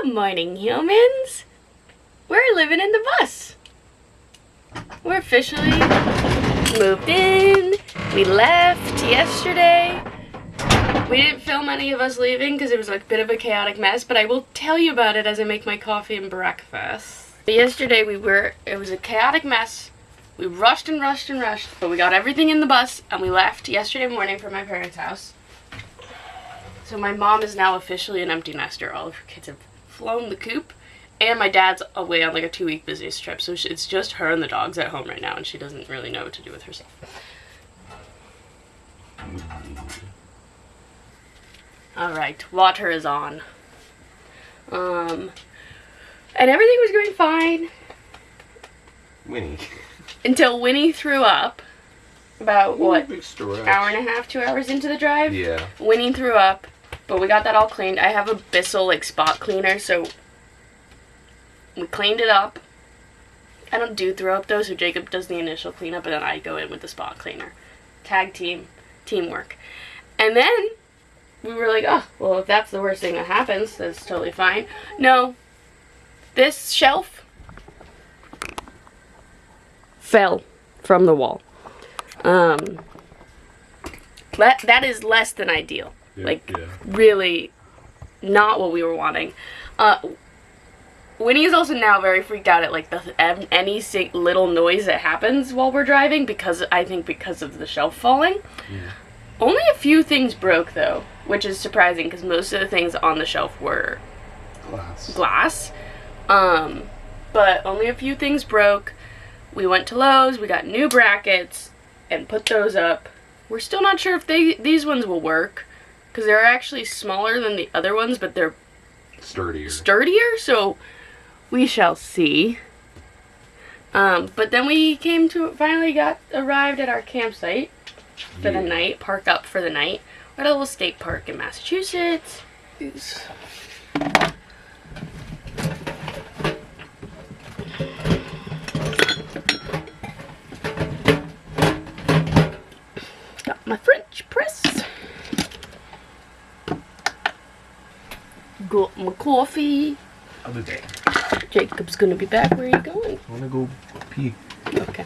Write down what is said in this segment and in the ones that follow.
Good morning, humans. We're living in the bus. We're officially moved in. We left yesterday. We didn't film any of us leaving because it was like a bit of a chaotic mess, but I will tell you about it as I make my coffee and breakfast. Yesterday it was a chaotic mess. We rushed and rushed and rushed, but we got everything in the bus and we left yesterday morning for my parents' house. So my mom is now officially an empty nester. All of her kids have flown the coop, and my dad's away on like a 2-week business trip, so it's just her and the dogs at home right now, and she doesn't really know what to do with herself. Alright, water is on. And everything was going fine. Winnie. Until Winnie threw up. About, what, Big stretch. hour and a half, 2 hours into the drive? Yeah. Winnie threw up, but we got that all cleaned. I have a Bissell, like, spot cleaner, so we cleaned it up. I don't do throw up, though, so Jacob does the initial cleanup, and then I go in with the spot cleaner. Tag team. Teamwork. And then we were like, oh, well, if that's the worst thing that happens, that's totally fine. No. This shelf fell from the wall. That is less than ideal. Really not what we were wanting. Winnie is also now very freaked out at like any little noise that happens while we're driving because of the shelf falling. Yeah. Only a few things broke though, which is surprising because most of the things on the shelf were glass. But only a few things broke. We went to Lowe's, we got new brackets and put those up. We're still not sure if these ones will work because they're actually smaller than the other ones, but they're sturdier, so we shall see. But then we arrived at our campsite for the night, park up for the night. We're at a little state park in Massachusetts. Got my French press. Got my coffee. Other day. Jacob's gonna be back. Where are you going? I wanna go pee. Okay.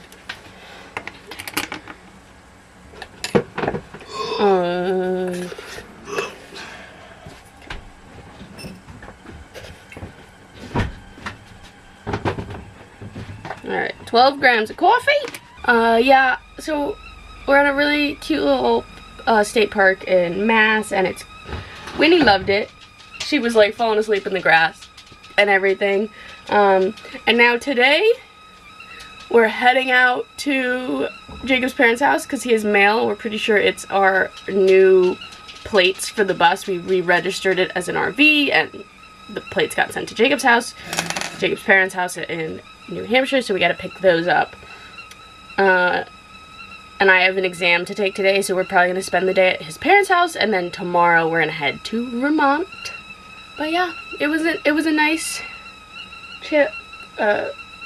Alright, 12 grams of coffee. Yeah, so we're at a really cute little state park in Mass, and Winnie loved it. She was like falling asleep in the grass and everything. And now today, we're heading out to Jacob's parents' house because he has mail. We're pretty sure it's our new plates for the bus. We re-registered it as an RV, and the plates got sent to Jacob's house, Jacob's parents' house in New Hampshire, so we got to pick those up. And I have an exam to take today, so we're probably going to spend the day at his parents' house, and then tomorrow we're going to head to Vermont. But yeah, it was a nice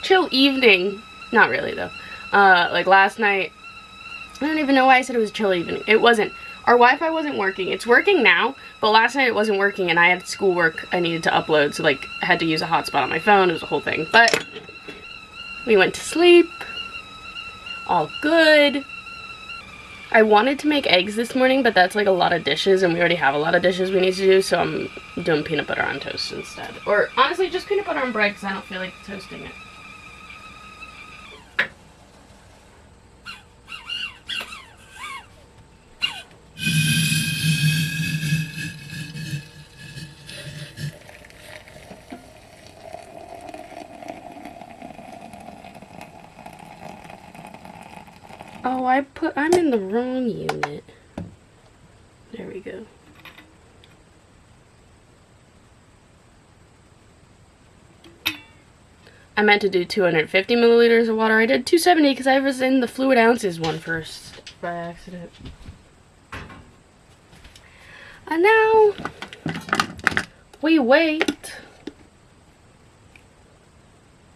chill evening. Not really though. Like last night, I don't even know why I said it was a chill evening. It wasn't. Our Wi-Fi wasn't working. It's working now, but last night it wasn't working, and I had schoolwork I needed to upload, so like I had to use a hotspot on my phone. It was a whole thing. But we went to sleep. All good. I wanted to make eggs this morning, but that's like a lot of dishes, and we already have a lot of dishes we need to do, so I'm doing peanut butter on toast instead. Or honestly, just peanut butter on bread, because I don't feel like toasting it. Oh, I'm in the wrong unit. There we go. I meant to do 250 milliliters of water. I did 270 because I was in the fluid ounces one first by accident. And now we wait.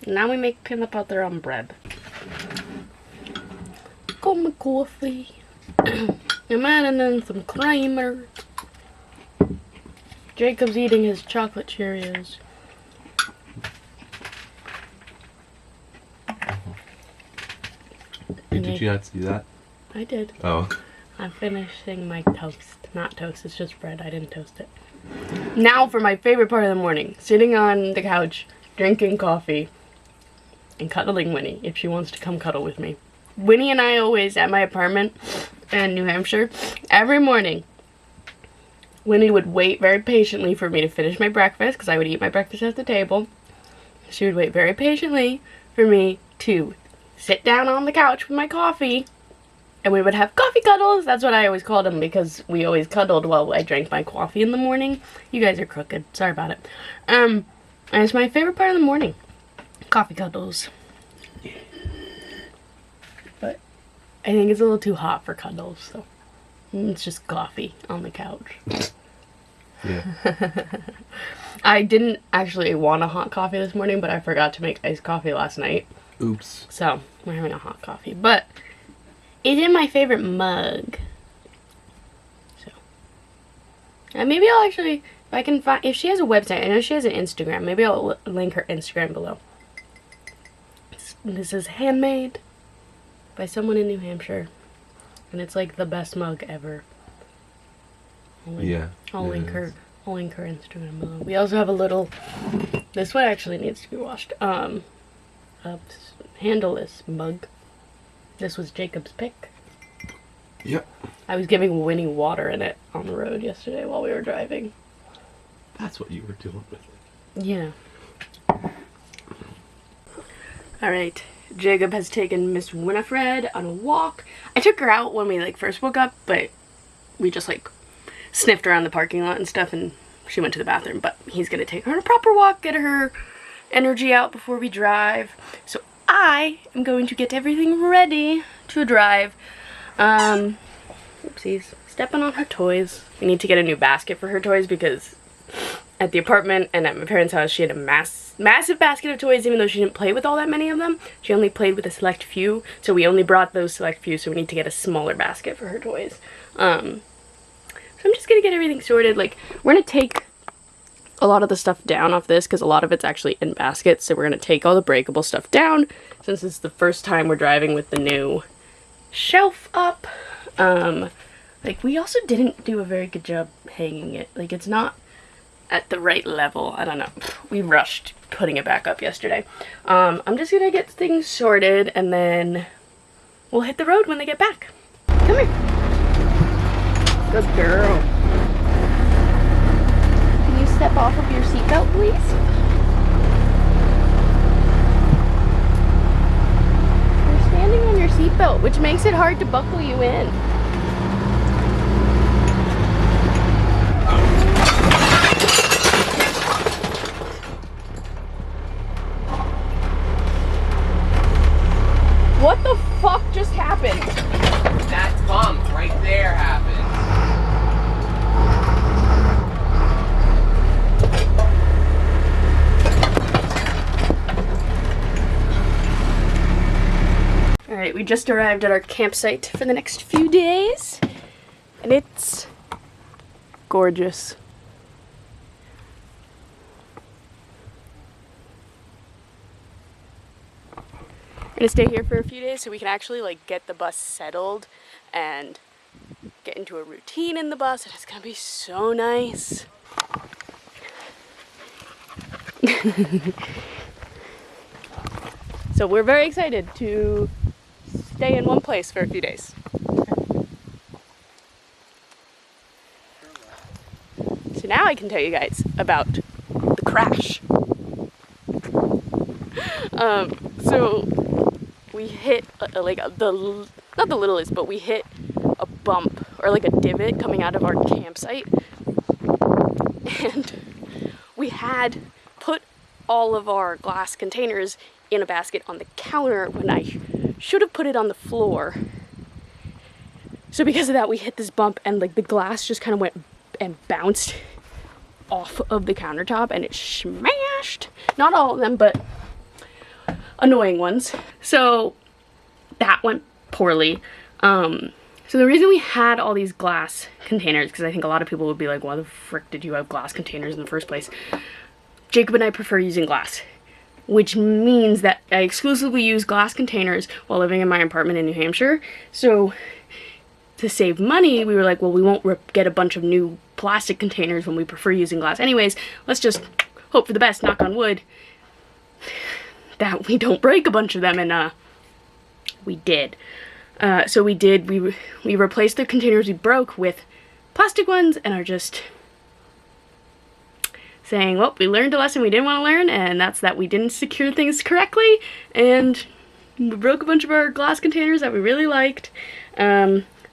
Now we make peanut butter on bread. Got my coffee. I'm adding in some creamer. Jacob's eating his chocolate Cheerios. Wait, did you not see that? I did. Oh. I'm finishing my toast. Not toast, it's just bread. I didn't toast it. Now for my favorite part of the morning. Sitting on the couch, drinking coffee, and cuddling Winnie if she wants to come cuddle with me. Winnie and I always, at my apartment in New Hampshire, every morning, Winnie would wait very patiently for me to finish my breakfast, because I would eat my breakfast at the table. She would wait very patiently for me to sit down on the couch with my coffee, and we would have coffee cuddles. That's what I always called them, because we always cuddled while I drank my coffee in the morning. You guys are crooked. Sorry about it. And it's my favorite part of the morning. Coffee cuddles. But I think it's a little too hot for cuddles, so it's just coffee on the couch. Yeah. I didn't actually want a hot coffee this morning, but I forgot to make iced coffee last night. Oops. So we're having a hot coffee, but it's in my favorite mug. So, and maybe I'll actually, if I can find, if she has a website, I know she has an Instagram. Maybe I'll link her Instagram below. This is handmade by someone in New Hampshire, and it's like the best mug ever. Yeah. I'll link her Instagram below. We also have a little. This one actually needs to be washed. A handleless mug. This was Jacob's pick. Yep. I was giving Winnie water in it on the road yesterday while we were driving. That's what you were doing with it. Yeah. Alright. Jacob has taken Miss Winifred on a walk. I took her out when we first woke up, but we just sniffed around the parking lot and stuff, and she went to the bathroom. But he's gonna take her on a proper walk, get her energy out before we drive. So I am going to get everything ready to drive. Oopsies. Stepping on her toys. We need to get a new basket for her toys, because at the apartment and at my parents' house she had a massive basket of toys, even though she didn't play with all that many of them. She only played with a select few, so we only brought those select few, so we need to get a smaller basket for her toys. So I'm just gonna get everything sorted. We're gonna take a lot of the stuff down off this, because a lot of it's actually in baskets, so we're gonna take all the breakable stuff down, since it's the first time we're driving with the new shelf up. We also didn't do a very good job hanging it. It's not at the right level. I don't know. We rushed putting it back up yesterday. I'm just gonna get things sorted, and then we'll hit the road when they get back. Come here. Good girl. Can you step off of your seatbelt, please? You're standing on your seatbelt, which makes it hard to buckle you in. What the fuck just happened? That bump right there happened. Alright, we just arrived at our campsite for the next few days, and it's gorgeous. We're gonna stay here for a few days so we can actually get the bus settled and get into a routine in the bus, and it's gonna be so nice. So we're very excited to stay in one place for a few days. So now I can tell you guys about the crash. So we hit not the littlest, but we hit a bump or a divot coming out of our campsite, and we had put all of our glass containers in a basket on the counter when I should have put it on the floor. So because of that, we hit this bump, and the glass just kind of went and bounced off of the countertop, and it smashed. Not all of them, but annoying ones. So that went poorly. So the reason we had all these glass containers, because I think a lot of people would be like, why the frick did you have glass containers in the first place? Jacob and I prefer using glass. which means that I exclusively use glass containers while living in my apartment in New Hampshire. So to save money, we were like, well, we won't get a bunch of new plastic containers when we prefer using glass anyways. Let's just hope for the best, knock on wood, that we don't break a bunch of them. And we did. So we replaced the containers we broke with plastic ones, and are just saying, well, we learned a lesson we didn't want to learn, and that's that we didn't secure things correctly, and we broke a bunch of our glass containers that we really liked,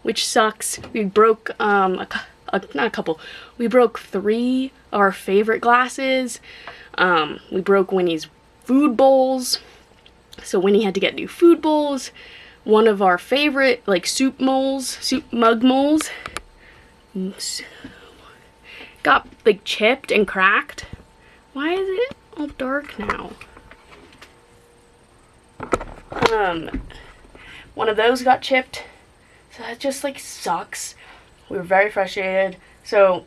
which sucks. We broke, not a couple, we broke 3 of our favorite glasses. We broke Winnie's food bowls, so Winnie had to get new food bowls. One of our favorite, like, soup mug molds, got, like, chipped and cracked. Why is it all dark now? One of those got chipped, so that just, like, sucks. We were very frustrated. So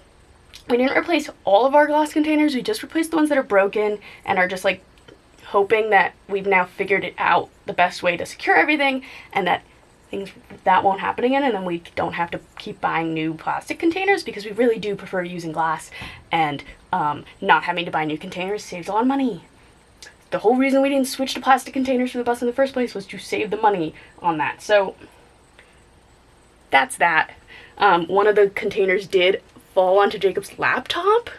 we didn't replace all of our glass containers. We just replaced the ones that are broken, and are just, like, hoping that we've now figured it out the best way to secure everything, and that that won't happen again, and then we don't have to keep buying new plastic containers, because we really do prefer using glass, and not having to buy new containers saves a lot of money. The whole reason we didn't switch to plastic containers for the bus in the first place was to save the money on that. So that's that. One of the containers did fall onto Jacob's laptop,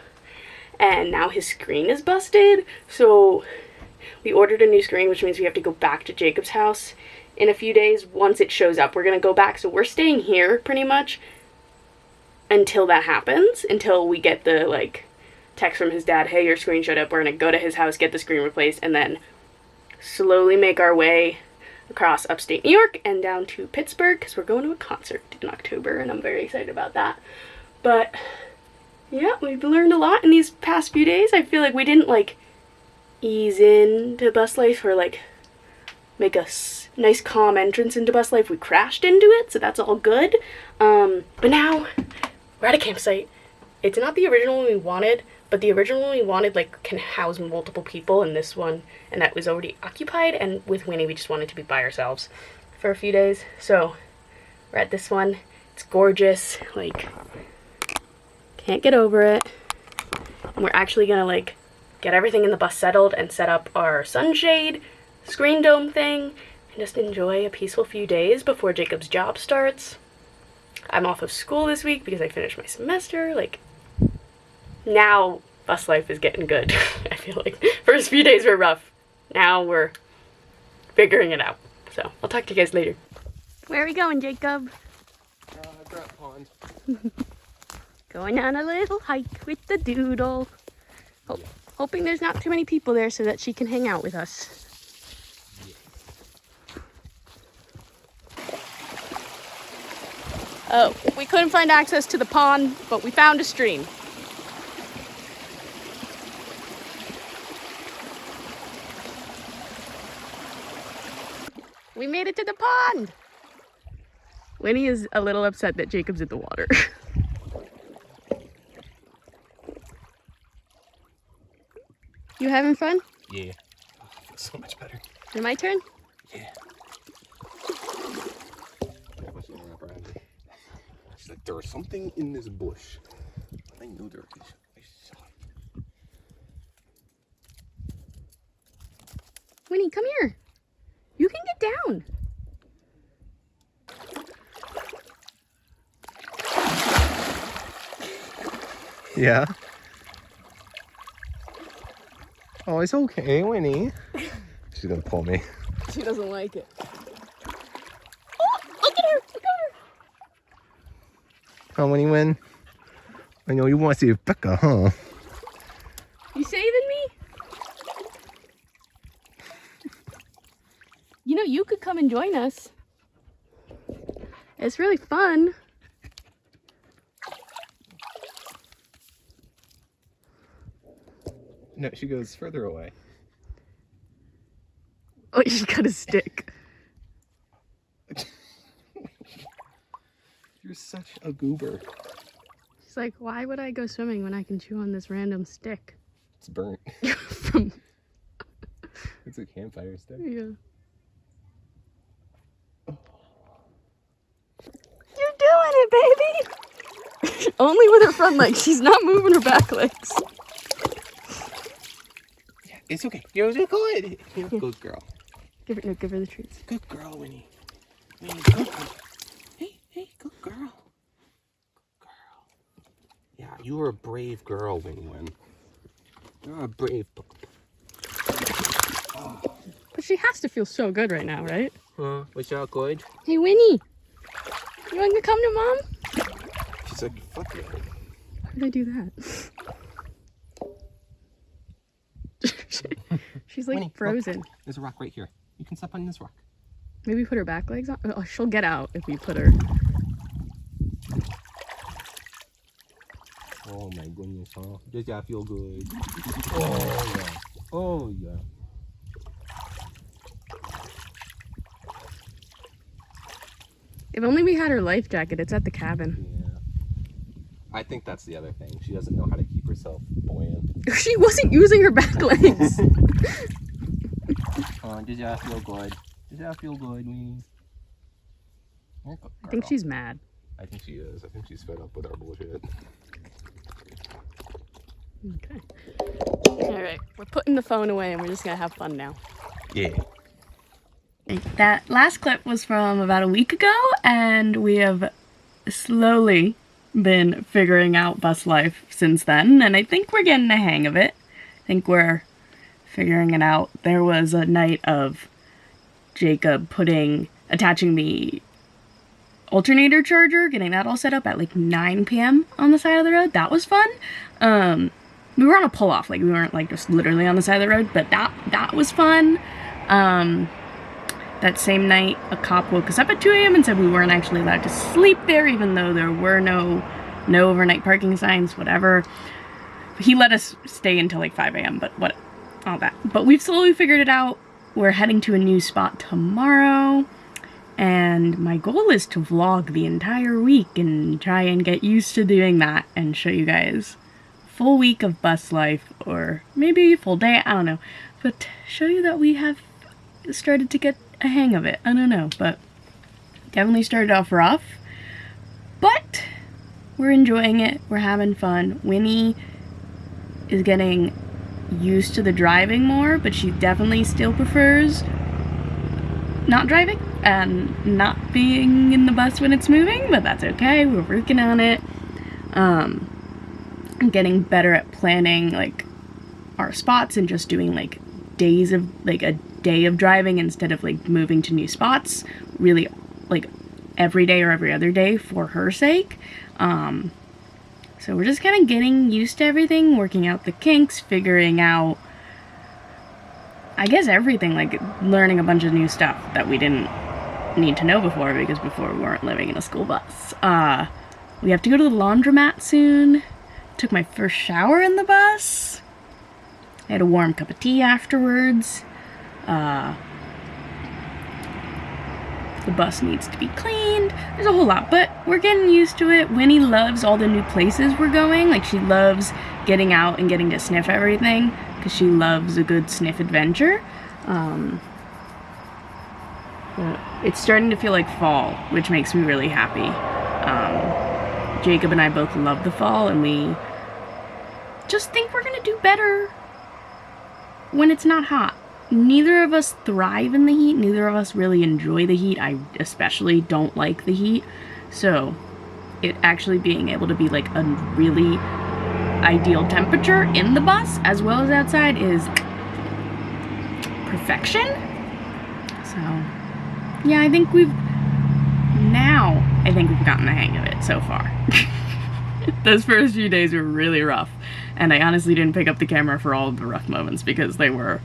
and now his screen is busted, so we ordered a new screen, which means we have to go back to Jacob's house in a few days. Once it shows up, we're gonna go back, so we're staying here pretty much until that happens, until we get the, like, text from his dad, hey, your screen showed up. We're gonna go to his house, get the screen replaced, and then slowly make our way across upstate New York and down to Pittsburgh, because we're going to a concert in October, and I'm very excited about that. But yeah, we've learned a lot in these past few days. I feel like we didn't, like, ease into bus life, or, like, make a nice calm entrance into bus life. We crashed into it, so that's all good. But now we're at a campsite. It's not the original one we wanted, but the original one we wanted, like, can house multiple people, and this one, and that was already occupied, and with Winnie we just wanted to be by ourselves for a few days. So we're at this one. It's gorgeous, like, can't get over it. And we're actually gonna, like, get everything in the bus settled and set up our sunshade screen dome thing, and just enjoy a peaceful few days before Jacob's job starts. I'm off of school this week because I finished my semester. Like, now bus life is getting good. I feel like first few days were rough. Now we're figuring it out. So I'll talk to you guys later. Where are we going, Jacob? Grant Pond. Going on a little hike with the doodle. Hoping there's not too many people there so that she can hang out with us. Oh, we couldn't find access to the pond, but we found a stream. We made it to the pond! Winnie is a little upset that Jacob's in the water. You having fun? Yeah. Oh, I feel so much better. Is it my turn? Yeah. She's like, there was something in this bush. I knew there was. I saw it. Winnie, come here. You can get down. Yeah. Oh, it's okay, Winnie. She's gonna pull me. She doesn't like it. Oh, look at her! Look at her! Oh, Winnie, win. I know you want to see Becca, huh? You saving me? You know, you could come and join us. It's really fun. No, she goes further away. Oh, you got a stick. You're such a goober. She's like, why would I go swimming when I can chew on this random stick? It's burnt. From It's a campfire stick. Yeah. You're doing it, baby! Only with her front legs. She's not moving her back legs. It's okay. You're good. You're a good girl. Give her the treats. Good girl, Winnie. Winnie, good girl. Hey, good girl. Good girl. Yeah, you were a brave girl, Winnie. You're a brave pup. Oh. But she has to feel so good right now, right? Was that good? Hey, Winnie. You want to come to Mom? She's like, fuck it. Why did I do that? She's like Winnie, frozen. Look. There's a rock right here. You can step on this rock. Maybe put her back legs on. Oh, she'll get out if we put her. Oh my goodness, huh? Does that feel good? Oh yeah. Oh yeah. If only we had her life jacket. It's at the cabin. Yeah. I think that's the other thing. She doesn't know how to keep herself buoyant. She wasn't using her back legs. Does that feel good? Does that feel good, Winnie? I think she's mad. I think she is. I think she's fed up with our bullshit. Okay. Alright, we're putting the phone away and we're just gonna have fun now. Yeah. That last clip was from about a week ago, and we have slowly been figuring out bus life since then, and I think we're getting the hang of it. I think we're figuring it out. There was a night of Jacob attaching the alternator charger, getting that all set up at like 9 p.m. on the side of the road. That was fun. We were on a pull-off, like we weren't like just literally on the side of the road, but that was fun. That same night, a cop woke us up at 2 a.m. and said we weren't actually allowed to sleep there, even though there were no overnight parking signs, whatever. He let us stay until like 5 a.m., but all that. But we've slowly figured it out. We're heading to a new spot tomorrow, and my goal is to vlog the entire week and try and get used to doing that and show you guys full week of bus life, or maybe a full day, I don't know, but show you that we have started to get a hang of it. I don't know, but definitely started off rough, but we're enjoying it. We're having fun. Winnie is getting used to the driving more, but she definitely still prefers not driving and not being in the bus when it's moving, but that's okay. We're working on it. I'm getting better at planning like our spots and just doing like days of like a day of driving instead of like moving to new spots really like every day or every other day for her sake. So we're just kind of getting used to everything, working out the kinks, figuring out I guess everything, like learning a bunch of new stuff that we didn't need to know before, because before we weren't living in a school bus. We have to go to the laundromat soon. Took my first shower in the bus. I had a warm cup of tea afterwards. The bus needs to be cleaned. There's a whole lot, but we're getting used to it. Winnie loves all the new places we're going. Like, she loves getting out and getting to sniff everything, because she loves a good sniff adventure. It's starting to feel like fall, which makes me really happy. Jacob and I both love the fall, and we just think we're gonna do better when it's not hot. Neither of us thrive in the heat. Neither of us really enjoy the heat. I especially don't like the heat. So it actually being able to be like a really ideal temperature in the bus as well as outside is perfection. So yeah, I think we've gotten the hang of it so far. Those first few days were really rough, and I honestly didn't pick up the camera for all of the rough moments because they were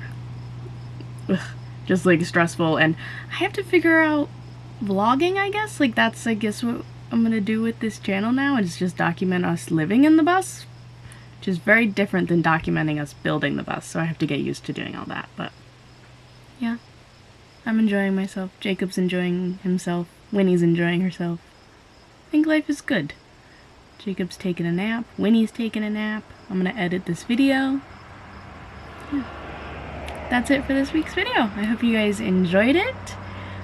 just like stressful, and I have to figure out vlogging, I guess. Like, that's I guess what I'm gonna do with this channel now, is just document us living in the bus, which is very different than documenting us building the bus, so I have to get used to doing all that. But yeah, I'm enjoying myself, Jacob's enjoying himself, Winnie's enjoying herself. I think life is good. Jacob's taking a nap, Winnie's taking a nap. I'm gonna edit this video. Yeah. that's it for this week's video. I hope you guys enjoyed it.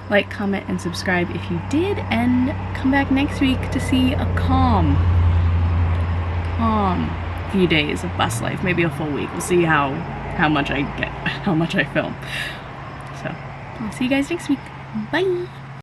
Like, comment, and subscribe if you did, and come back next week to see a calm few days of bus life, maybe a full week. We'll see how much I film. So I'll see you guys next week. Bye.